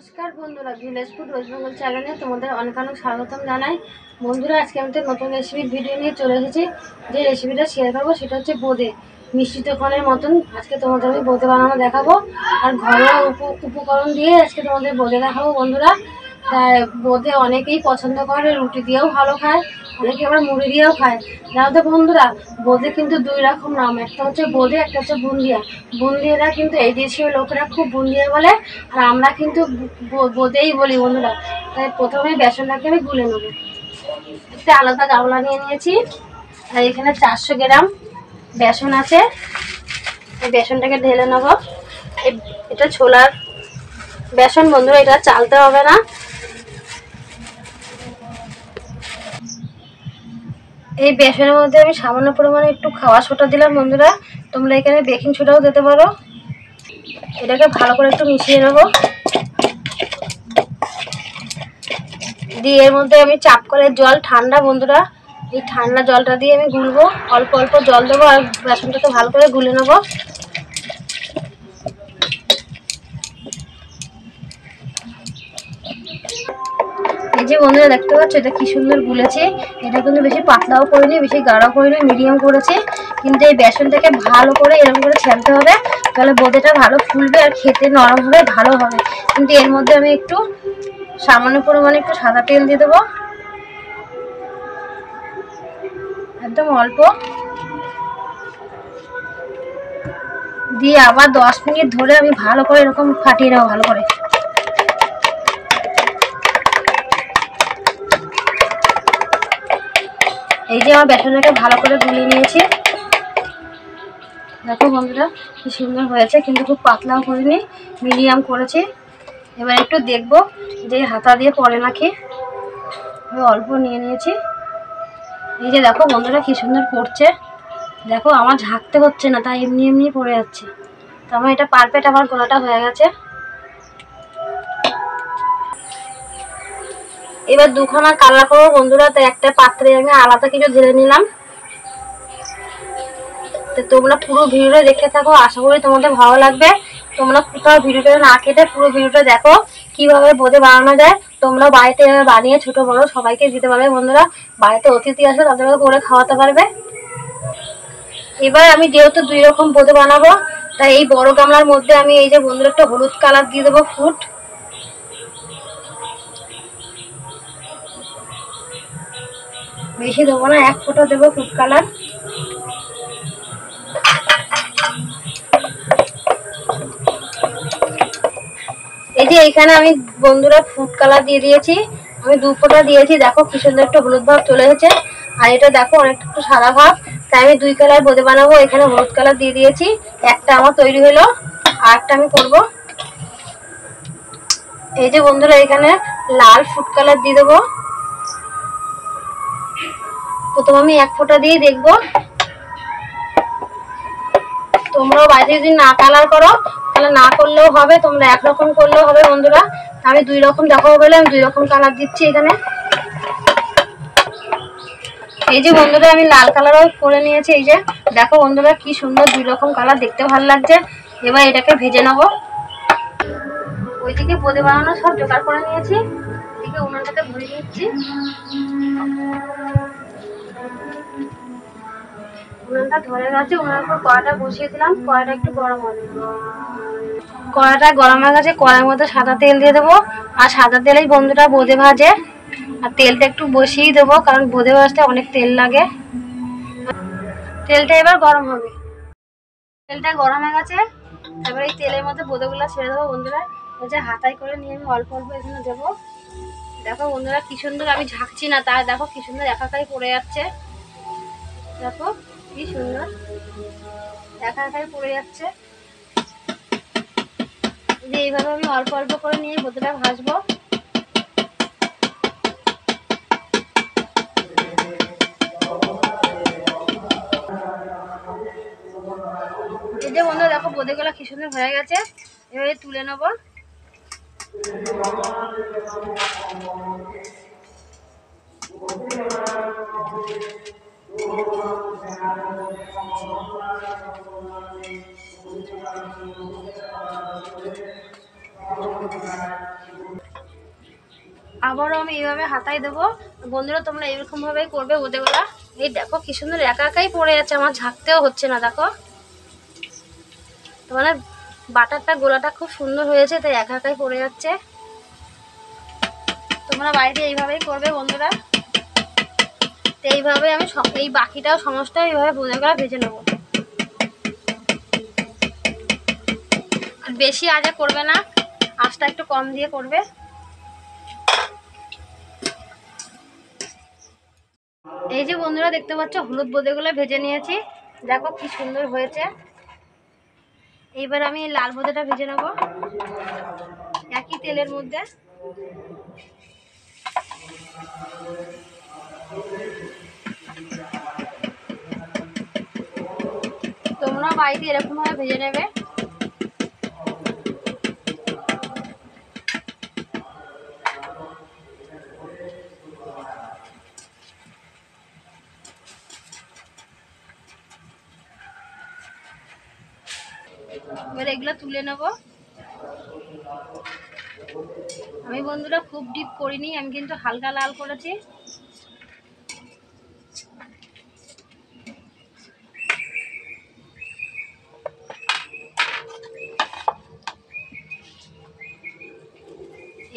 নমস্কার বন্ধুরা, village food waste Bengal চ্যানেলে তোমাদের অনেক অনেক স্বাগতম জানাই। বন্ধুরা, আজকে আমি নতুন রেসিপির ভিডিও নিয়ে চলে এসেছি। যে রেসিপিটা শেয়ার করবো সেটা হচ্ছে বোঁদে। মিষ্টি দোকানের মতন আজকে তোমাদের আমি বোঁদে বানানো দেখাবো, আর ঘরোয়া উপকরণ দিয়ে আজকে তোমাদের বোঁদে দেখাবো। বন্ধুরা, তাই বোঁদে অনেকেই পছন্দ করে, রুটি দিয়েও ভালো খায়, অনেকে আবার মুড়ি দিয়েও খায়। জানো তো বন্ধুরা, বোঁদে কিন্তু দুই রকম নাম, একটা হচ্ছে বোঁদে, একটা হচ্ছে বুন্দিয়া। বুন্দিয়ারা কিন্তু এই দেশীয় লোকেরা খুব বুন্দিয়া বলে, আর আমরা কিন্তু বোঁদেই বলি বন্ধুরা। তাই প্রথমে বেসনটাকে আমি গুলে নেবো। একটা আলাদা গামলা নিয়ে নিয়েছি, আর এখানে 400 গ্রাম বেসন আছে। এই বেসনটাকে ঢেলে নেবো। এটা ছোলার বেসন বন্ধুরা, এটা চালতে হবে না। এই বেসনের মধ্যে আমি সামান্য পরিমাণে একটু খাওয়া সোডা দিলাম বন্ধুরা, তোমরা এখানে বেকিং সোডাও দিতে পারো। এটাকে ভালো করে একটু মিশিয়ে নেবো। দিয়ে এর মধ্যে আমি চাপ করে জল, ঠান্ডা বন্ধুরা, এই ঠান্ডা জলটা দিয়ে আমি গুলবো। অল্প অল্প জল দেবো আর বেসনটাকে ভালো করে গুলে নেবো। এই যে বন্ধুরা দেখতে পাচ্ছ, এটা কি সুন্দর গুলেছে। এটা কিন্তু বেশি পাতলাও করিনি, বেশি গাঢ়ও করিনি, মিডিয়াম করেছি। কিন্তু এই বেসনটাকে ভালো করে এরকম করে ছেলতে হবে, তাহলে বোঁদেটা ভালো ফুলবে আর খেতে নরম হবে, ভালো হবে। কিন্তু এর মধ্যে আমি একটু সামান্য পরিমাণে একটু সাদা তেল দিয়ে দেবো, একদম অল্প দিয়ে আবার 10 মিনিট ধরে আমি ভালো করে এরকম ফাটিয়ে নেবো ভালো করে। এই যে আমার বেসনটাকে ভালো করে গুলিয়ে নিয়েছি। দেখো বন্ধুরা কি সুন্দর হয়েছে, কিন্তু খুব পাতলাও করিনি, মিডিয়াম করেছি। এবার একটু দেখবো যে হাতা দিয়ে পড়ে নাকি। অল্প নিয়ে নিয়েছি। এই যে দেখো বন্ধুরা কি সুন্দর পড়ছে। দেখো আমার ঝাঁকতে হচ্ছে না, তাই এমনি এমনি পড়ে যাচ্ছে। তো আমার এটা পারফেক্ট, আমার গোলাটা হয়ে গেছে। এবার দুখানা কালার করবো বন্ধুরা, তাই একটা পাত্রে আমি আলাদা কিছু ঢেলে নিলাম। তো তোমরা পুরো ভিডিওটা দেখতে থাকো, আশা করি তোমাদের ভালো লাগবে। তোমরা কোথাও ভিডিওটা না কেটে পুরো ভিডিওটা দেখো, কিভাবে বোঁদে বানানো যায়। তোমরা বাড়িতে বানিয়ে ছোট বড় সবাইকে দিতে পারবে বন্ধুরা। বাড়িতে অতিথি আসলে তাদেরকে করে খাওয়াতে পারবে। এবার আমি যেহেতু 2 রকম বোঁদে বানাবো, তাই এই বড় গামলার মধ্যে আমি এই যে বন্ধুরা একটা হলুদ কালার দিয়ে দেবো, ফুড। বেশি দেবো না, 1 ফোঁটা দেবো ফুড কালার। এই যে এখানে আমি বন্ধুরা ফুড কালার দিয়ে দিয়েছি, আমি 2 ফোঁটা দিয়েছি। দেখো কি সুন্দর একটা হলুদ ভাব চলে এসেছে, আর এটা দেখো অনেকটা একটু সাদা ভাব। তাই আমি 2 কালার বোঁদে বানাবো, এখানে হলুদ কালার দিয়ে দিয়েছি। একটা আমার তৈরি হলো, আর একটা আমি করবো। এই যে বন্ধুরা এখানে লাল ফুড কালার দিয়ে দেবো। প্রথম আমি 1 ফোঁটা দিয়ে দেখবো। তোমরাও বাড়িতে যদি না কালার করো তাহলে না করলেও হবে, তোমরা একরকম করলেও হবে বন্ধুরা। আমি 2 রকম দেখাবো বলে আমি 2 রকম কালার দিচ্ছি এখানে। এই যে বন্ধুরা আমি লাল কালারও করে নিয়েছি। এই যে দেখো বন্ধুরা কি সুন্দর 2 রকম কালার, দেখতে ভালো লাগছে। এবার এটাকে ভেজে নেবো। ওইদিকে বোঁদে বানানো সব জোগাড় করে নিয়েছি, এদিকে উনুনটাকে ভরে নিচ্ছি। উনুনটা ধরে গেছে, উনুনের উপর কড়াটা বসিয়ে দিলাম। কড়াটা একটু গরম হবে। কড়াটা গরম হয়ে গেছে, কড়াইয়ের মধ্যে সাদা তেল দিয়ে দেবো। আর সাদা তেলেই বন্ধুরা বোঁদে ভাজে। আর তেলটা একটু বসিয়েই দেবো, কারণ বোঁদে ভাজতে অনেক তেল লাগে। তেলটা এবার গরম হবে। তেলটা গরম হয়ে গেছে, এবার এই তেলের মধ্যে বোঁদেগুলো ছেড়ে দেবো বন্ধুরা। এই যে হাতায় করে নিয়ে আমি অল্প অল্প এখানে দেবো। দেখো বন্ধুরা কি সুন্দর, আমি ঝাঁকছি না, তার দেখো কি সুন্দর একাকাই পড়ে যাচ্ছে। দেখো কি সুন্দর একাকাই পড়ে যাচ্ছে। এইভাবে আমি অল্প অল্প করে নিয়ে বোঁদেটা ভাজবো। এই যে বন্ধুরা দেখো বোঁদেগুলো কি সুন্দর হয়ে গেছে, এভাবে তুলে নেবো। আবারও আমি এইভাবে হাতায় দেবো। বন্ধুরা তোমরা এরকম ভাবেই করবে বোঁদেগুলা। এই দেখো কি সুন্দর একা একাই পড়ে যাচ্ছে, আমার ঝাঁকতেও হচ্ছে না। দেখো মানে বাটারটা গোলাটা খুব সুন্দর হয়েছে, তাই একা একাই পড়ে যাচ্ছে। তোমরা বাড়িতে এইভাবেই করবে বন্ধুরা। তো এইভাবে আমি এই বাকিটাও সমস্ত এইভাবে বোঁদেগুলা ভেজে নেবো। আর বেশি আজে করবে না, আঁচটা একটু কম দিয়ে করবে। এই যে বন্ধুরা দেখতে পাচ্ছ হলুদ বোঁদেগুলো ভেজে নিয়েছি, দেখো কি সুন্দর হয়েছে। এইবার আমি লাল বোঁদেটা ভেজে নেব একই তেলের মধ্যে। তোমরা বাড়িতে এরকম ভাবে ভেজে নেবে। এবার এগুলো তুলে নেব। আমি বন্ধুরা খুব ডিপ করিনি, আমি কিন্তু হালকা লাল করেছি।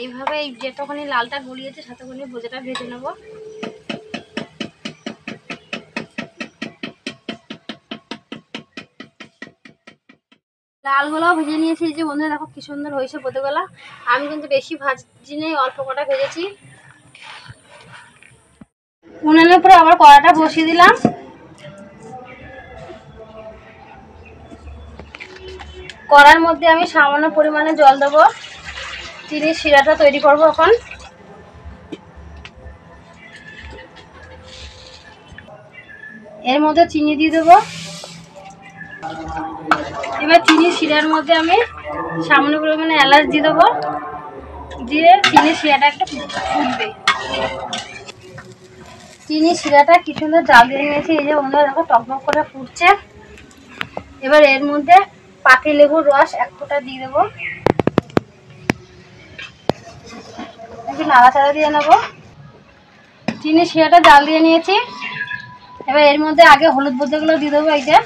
এইভাবে যেটুখানি লালটা গলিয়েছে সেটুখানি বোঁদেটা ভেজে নেব। লালগুলোও ভেজে নিয়েছি। এই যে বন্ধুরা দেখো কি সুন্দর হয়েছে বোঁদেগুলা। আমি কিন্তু বেশি ভাজি নেই, অল্প কটা ভেজেছি। উনুনের উপরে আবার কড়াটা বসিয়ে দিলাম। কড়ার মধ্যে আমি সামান্য পরিমাণে জল দেবো, চিনির শিরাটা তৈরি করব এখন। এর মধ্যে চিনি দিয়ে দেবো। এবার চিনির শিরার মধ্যে আমি সামান্য পরিমাণে এলাচ দিয়ে দেবো, দিয়ে চিনির শিরাটা একটু ফুটবে। চিনির শিরাটা কি সুন্দর জাল দিয়ে নিয়েছি। এই যে বন্ধুরা দেখো টকটক করে ফুটছে। এবার এর মধ্যে পাতি লেবুর রস এক ফোঁটা দিয়ে দেবো, একটু নাড়াচাড়া দিয়ে নেবো। চিনির শিরাটা জাল দিয়ে নিয়েছি। এবার এর মধ্যে আগে হলুদ বোঁদেগুলো দিয়ে দেবো। এই যে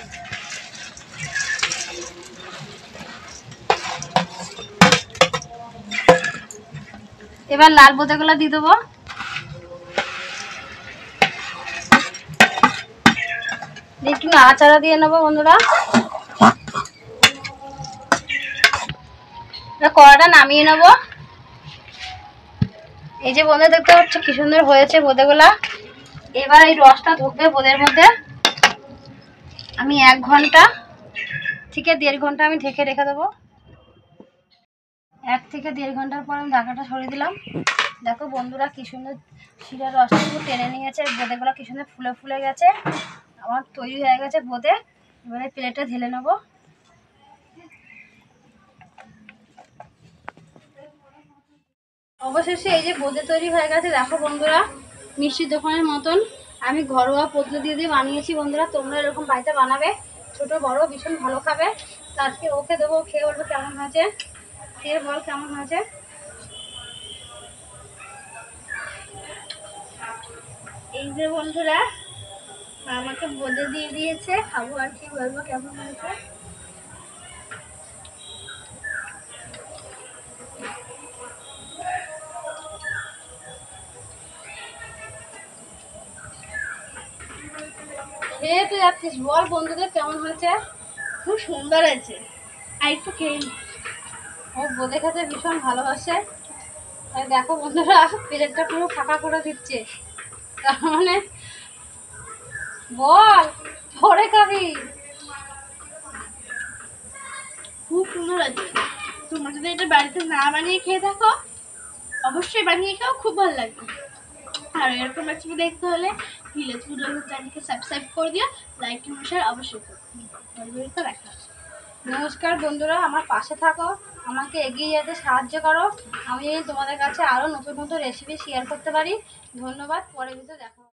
এবার লাল বোঁদেগুলো দিয়ে দেবো। একটু নাড়াচাড়া দিয়ে নেবো বন্ধুরা। কড়াটা নামিয়ে নেব। এই যে বোঁদে দেখতে পাচ্ছ কি সুন্দর হয়েছে বোঁদেগুলা। এবার এই রসটা ঢুকবে বোঁদের মধ্যে। আমি 1 ঘন্টা থেকে 1.5 ঘন্টা আমি ঢেকে রেখে দেবো। 1 থেকে 1.5 ঘন্টার পর আমি ঢাকাটা সরিয়ে দিলাম। দেখো বন্ধুরা কি সুন্দর শিরার রসটা পুরো টেনে নিয়েছে, বোঁদেগুলো কি সুন্দর ফুলে ফুলে গেছে। আমার তৈরি হয়ে গেছে বোঁদে। এবারে প্লেটে ঢেলে নেবো। অবশেষে এই যে বোঁদে তৈরি হয়ে গেছে। দেখো বন্ধুরা মিষ্টির দোকানের মতন আমি ঘরোয়া পদ্ধতি দিয়ে বানিয়েছি। বন্ধুরা তোমরা এরকম বাড়িতে বানাবে, ছোট বড় ভীষণ ভালো খাবে। তো আজকে ওকে দেবো, খেয়ে বলবো কেমন হয়েছে। খেয়ে বল কেমন হয়েছে। এই যে বন্ধুরা আমাকে বোঁদে দিয়ে দিয়েছে, খাবো আর কি বলবো কেমন হয়েছে। খেয়ে তো যাচ্ছিস, বল বন্ধুদের কেমন হয়েছে। খুব সুন্দর হয়েছে, আর একটু খেয়ে নি। ও বোঁদে খেতে ভীষণ ভালোবাসে, তাই দেখো বন্ধুরা প্লেটটা পুরো ফাঁকা করে দিচ্ছে। তার মানে বল পরে খাবি। খুব সুন্দর আছে। তোমরা যদি এটা বাড়িতে না বানিয়ে খেয়ে থাকো অবশ্যই বানিয়ে খাও, খুব ভালো লাগবে। আর এরকম রেসিপি দেখতে হলে ভিলেজ ফুড চ্যানেলকে সাবস্ক্রাইব করে দিও, লাইক এবং শেয়ার অবশ্যই করো। দেখা। নমস্কার বন্ধুরা, আমার পাশে থাকো, আমাকে এগিয়ে যেতে সাহায্য করো। আমি তোমাদের কাছে আরও নতুন নতুন রেসিপি শেয়ার করতে পারি। ধন্যবাদ, পরে ভিডিওতে দেখা হবে।